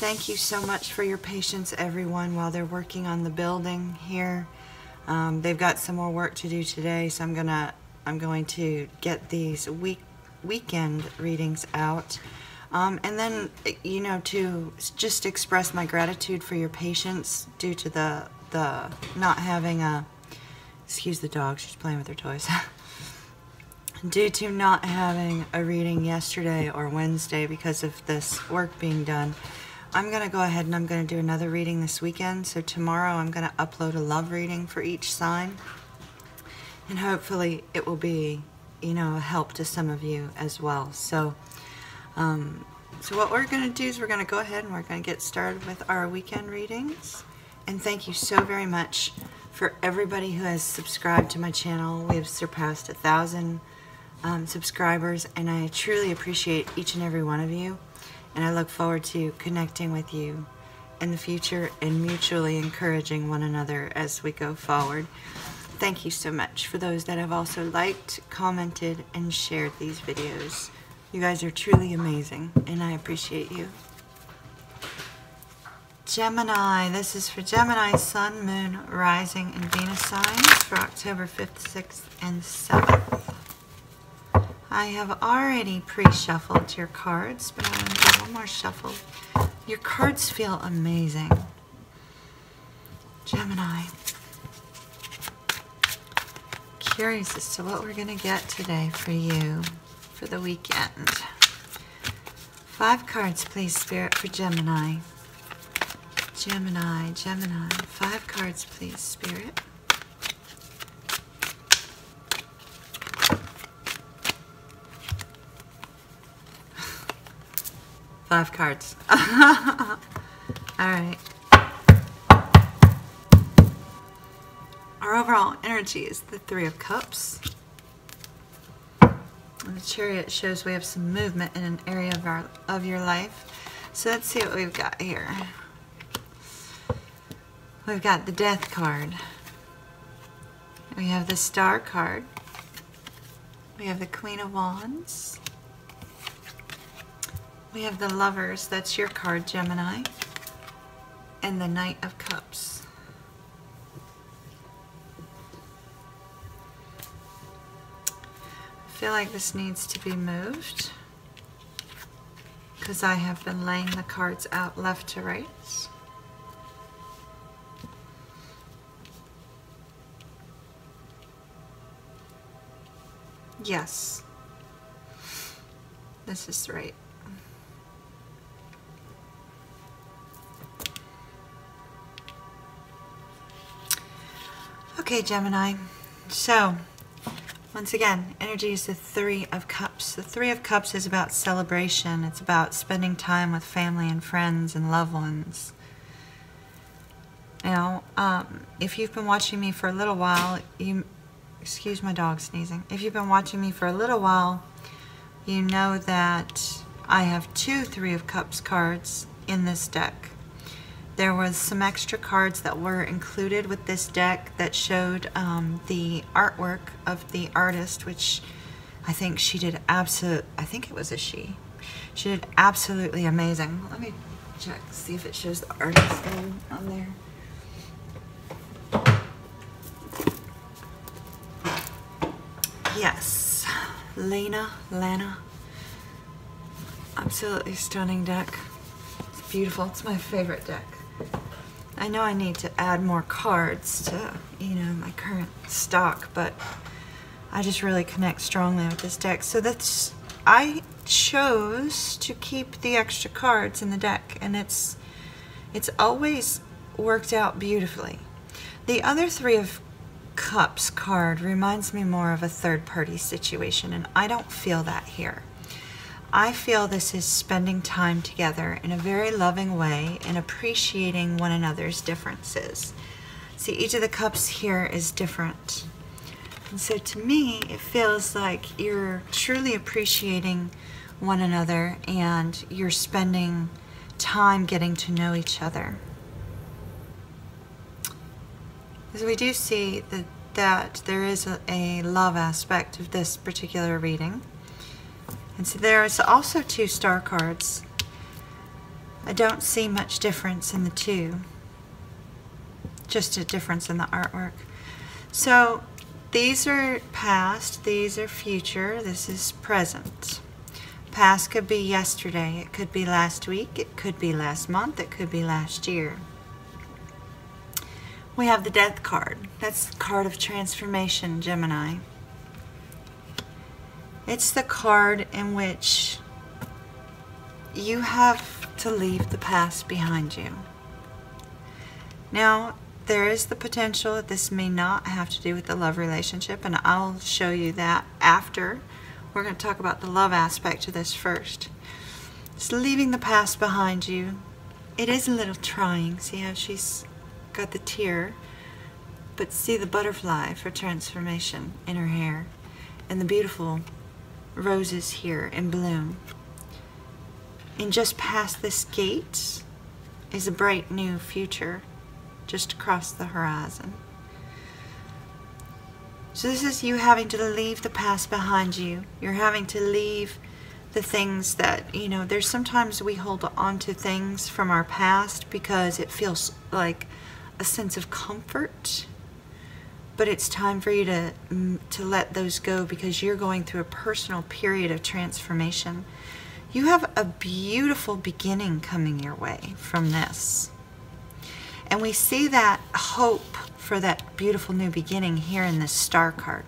Thank you so much for your patience, everyone, while they're working on the building here. They've got some more work to do today, so I'm going to get these weekend readings out. And then, you know, to just express my gratitude for your patience due to the not having a, excuse the dog, she's playing with her toys. Due to not having a reading yesterday or Wednesday because of this work being done, I'm going to go ahead and I'm going to do another reading this weekend. So tomorrow I'm going to upload a love reading for each sign. And hopefully it will be, you know, a help to some of you as well. So what we're going to do is we're going to go ahead and we're going to get started with our weekend readings. And thank you so very much for everybody who has subscribed to my channel. We have surpassed 1,000 subscribers, and I truly appreciate each and every one of you. And I look forward to connecting with you in the future and mutually encouraging one another as we go forward. Thank you so much for those that have also liked, commented, and shared these videos. You guys are truly amazing, and I appreciate you. Gemini, this is for Gemini, Sun, Moon, Rising, and Venus signs for October 5th, 6th, and 7th. I have already pre-shuffled your cards, but I want to do one more shuffle. Your cards feel amazing. Gemini. Curious as to what we're going to get today for you for the weekend. 5 cards, please, Spirit, for Gemini. Gemini, Gemini. 5 cards, please, Spirit. Five cards. All right. Our overall energy is the 3 of Cups. And the Chariot shows we have some movement in an area of your life. So let's see what we've got here. We've got the Death card. We have the Star card. We have the Queen of Wands. We have the Lovers, that's your card, Gemini, and the Knight of Cups. I feel like this needs to be moved because I have been laying the cards out left to right. Yes, this is right. Okay, Gemini, so once again, energy is the 3 of Cups. The 3 of Cups is about celebration. It's about spending time with family and friends and loved ones. Now, if you've been watching me for a little while, excuse my dog sneezing. If you've been watching me for a little while, you know that I have 2 3 of Cups cards in this deck. There was some extra cards that were included with this deck that showed the artwork of the artist, which I think she did I think it was a she. She did absolutely amazing. Let me check, see if it shows the artist name on there. Yes, Lana. Absolutely stunning deck. It's beautiful. It's my favorite deck. I know I need to add more cards to, you know, my current stock, but I just really connect strongly with this deck. So I chose to keep the extra cards in the deck, and it's always worked out beautifully. The other 3 of Cups card reminds me more of a third-party situation, and I don't feel that here. I feel this is spending time together in a very loving way and appreciating one another's differences. See, each of the cups here is different. And so to me, it feels like you're truly appreciating one another and you're spending time getting to know each other. Because we do see that there is a love aspect of this particular reading. And so there is also 2 star cards. I don't see much difference in the two. Just a difference in the artwork. So these are past, these are future, this is present. Past could be yesterday, it could be last week, it could be last month, it could be last year. We have the Death card. That's the card of transformation, Gemini. It's the card in which you have to leave the past behind you. Now, there is the potential that this may not have to do with the love relationship, and I'll show you that after. We're going to talk about the love aspect of this first. It's leaving the past behind you. It is a little trying. See how she's got the tear, but see the butterfly for transformation in her hair, and the beautiful roses here in bloom. And just past this gate is a bright new future just across the horizon. So this is you having to leave the past behind you. You're having to leave the things that, you know, there's sometimes we hold on to things from our past because it feels like a sense of comfort. But it's time for you to let those go, because you're going through a personal period of transformation. You have a beautiful beginning coming your way from this. And we see that hope for that beautiful new beginning here in this Star card.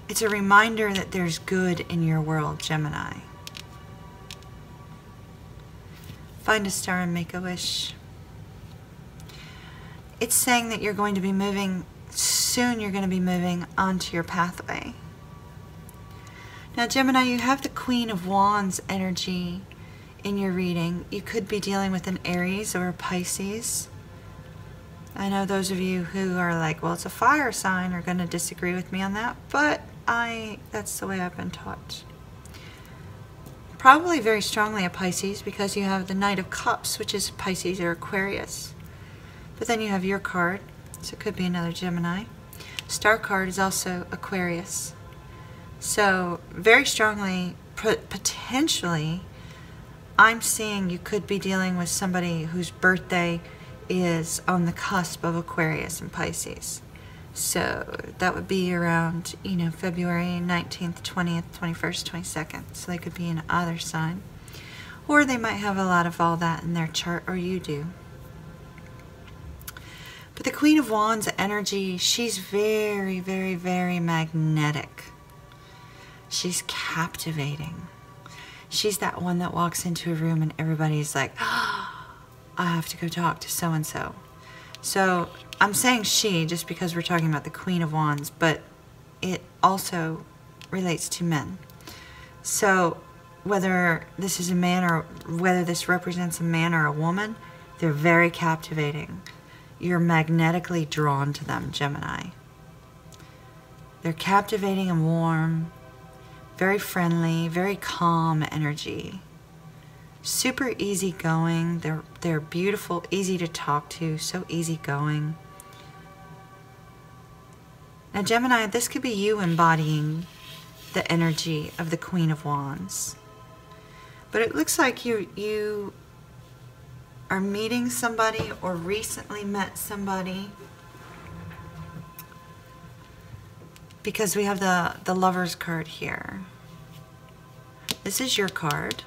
It's a reminder that there's good in your world, Gemini. Find a star and make a wish. It's saying that you're going to be moving, soon you're going to be moving onto your pathway. Now, Gemini, you have the Queen of Wands energy in your reading. You could be dealing with an Aries or a Pisces. I know those of you who are like, well, it's a fire sign, are going to disagree with me on that, but that's the way I've been taught. Probably very strongly a Pisces, because you have the Knight of Cups, which is Pisces or Aquarius. But then you have your card, so it could be another Gemini. Star card is also Aquarius. So very strongly, potentially, I'm seeing you could be dealing with somebody whose birthday is on the cusp of Aquarius and Pisces. So that would be around, you know, February 19th, 20th, 21st, 22nd. So they could be in either sign. Or they might have a lot of all that in their chart, or you do. But the Queen of Wands energy, she's very, very, very magnetic. She's captivating. She's that one that walks into a room and everybody's like, oh, I have to go talk to so-and-so. So I'm saying she just because we're talking about the Queen of Wands, but it also relates to men. So whether this is a man or whether this represents a man or a woman, they're very captivating. You're magnetically drawn to them, Gemini. They're captivating and warm. Very friendly, very calm energy. Super easygoing. They're beautiful, easy to talk to, so easygoing. Now, Gemini, this could be you embodying the energy of the Queen of Wands. But it looks like you are meeting somebody or recently met somebody, because we have the Lovers card here. This is your card.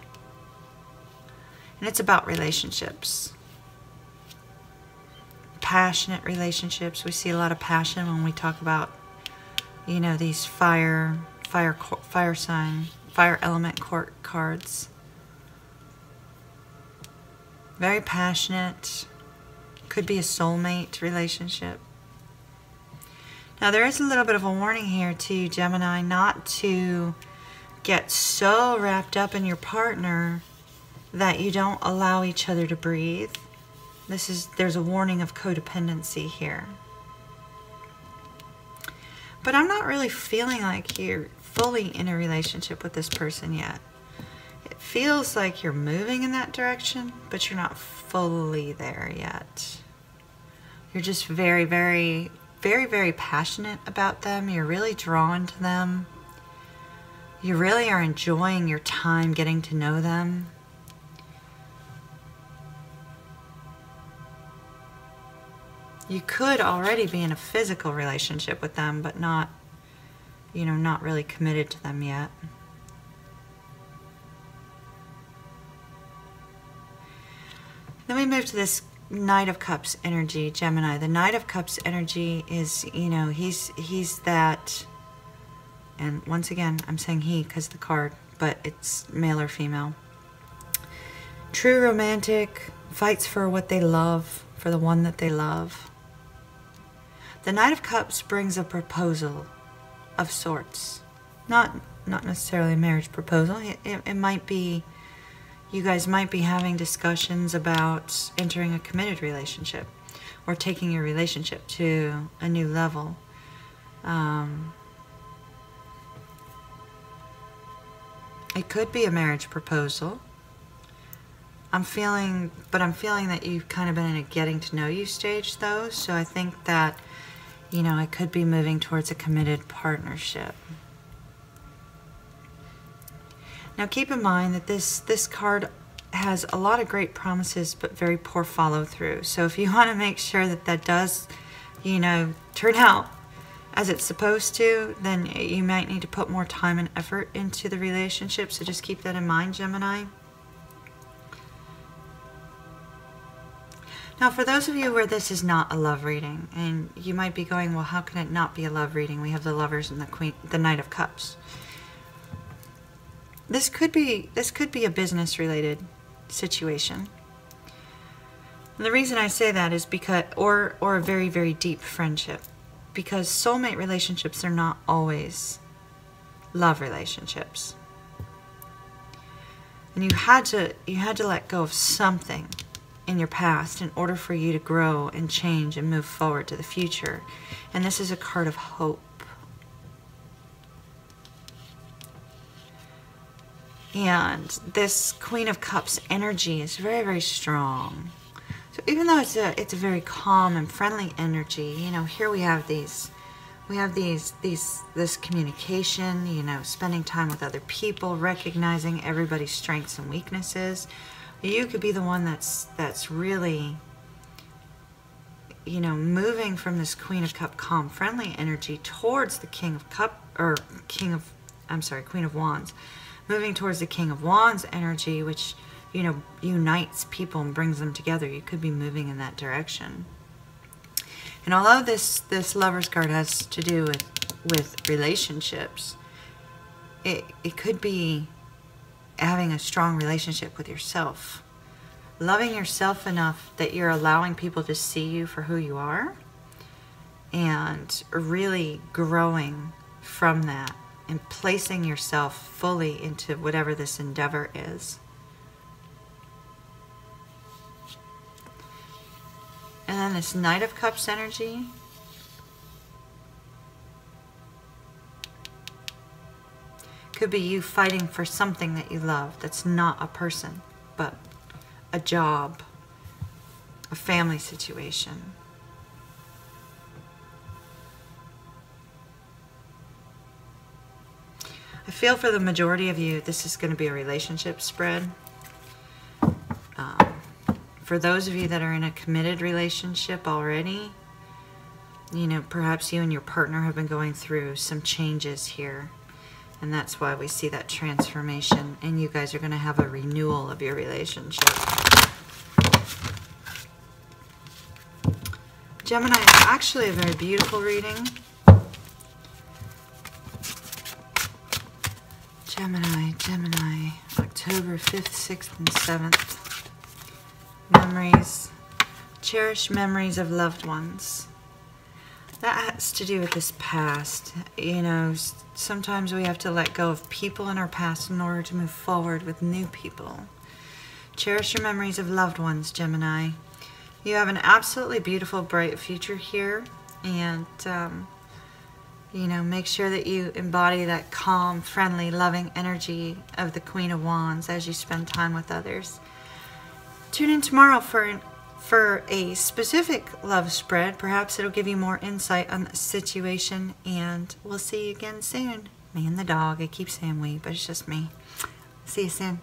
And it's about relationships. Passionate relationships. We see a lot of passion when we talk about, you know, these fire sign, fire element cards. Very passionate. Could be a soulmate relationship. Now, there is a little bit of a warning here too, Gemini, not to get so wrapped up in your partner that you don't allow each other to breathe. There's a warning of codependency here. But I'm not really feeling like you're fully in a relationship with this person yet. It feels like you're moving in that direction, but you're not fully there yet. You're just very, very, very, very passionate about them. You're really drawn to them. You really are enjoying your time getting to know them. You could already be in a physical relationship with them, but not, you know, not really committed to them yet. Then we move to this Knight of Cups energy, Gemini. The Knight of Cups energy is, you know, he's that, and once again, I'm saying he because the card, but it's male or female. True romantic, fights for what they love, for the one that they love. The Knight of Cups brings a proposal of sorts. Not necessarily a marriage proposal. It might be, you guys might be having discussions about entering a committed relationship or taking your relationship to a new level. It could be a marriage proposal. I'm feeling that you've kind of been in a getting to know you stage though, so I think that, you know, it could be moving towards a committed partnership. Now keep in mind that this card has a lot of great promises but very poor follow through. So if you want to make sure that that does, you know, turn out as it's supposed to, then you might need to put more time and effort into the relationship. So just keep that in mind, Gemini. Now for those of you where this is not a love reading, and you might be going, well, how can it not be a love reading? We have the Lovers and the Knight of Cups. This could be a business related situation. And the reason I say that is because, or a very, very deep friendship, because soulmate relationships are not always love relationships. And you had to let go of something in your past in order for you to grow and change and move forward to the future. And this is a card of hope. And this Queen of Cups energy is very, very strong. So even though it's a very calm and friendly energy, you know, here we have this communication, you know, spending time with other people, recognizing everybody's strengths and weaknesses. You could be the one that's really, you know, moving from this Queen of Cup calm friendly energy towards the Queen of Wands, moving towards the King of Wands energy, which, you know, unites people and brings them together. You could be moving in that direction. And although this Lover's card has to do with relationships, it could be having a strong relationship with yourself. Loving yourself enough that you're allowing people to see you for who you are, and really growing from that and placing yourself fully into whatever this endeavor is. And then this Knight of Cups energy. Could be you fighting for something that you love that's not a person, but a job, a family situation. I feel for the majority of you, this is going to be a relationship spread. For those of you that are in a committed relationship already, you know, perhaps you and your partner have been going through some changes here. And that's why we see that transformation. And you guys are going to have a renewal of your relationship. Gemini is actually a very beautiful reading. Gemini, October 5th, 6th, and 7th. Memories. Cherish memories of loved ones. That has to do with this past. You know, sometimes we have to let go of people in our past in order to move forward with new people. Cherish your memories of loved ones, Gemini. You have an absolutely beautiful, bright future here. And, you know, make sure that you embody that calm, friendly, loving energy of the Queen of Wands as you spend time with others. Tune in tomorrow for a specific love spread. Perhaps it'll give you more insight on the situation, and we'll see you again soon. Me and the dog. I keep saying we, but it's just me. See you soon.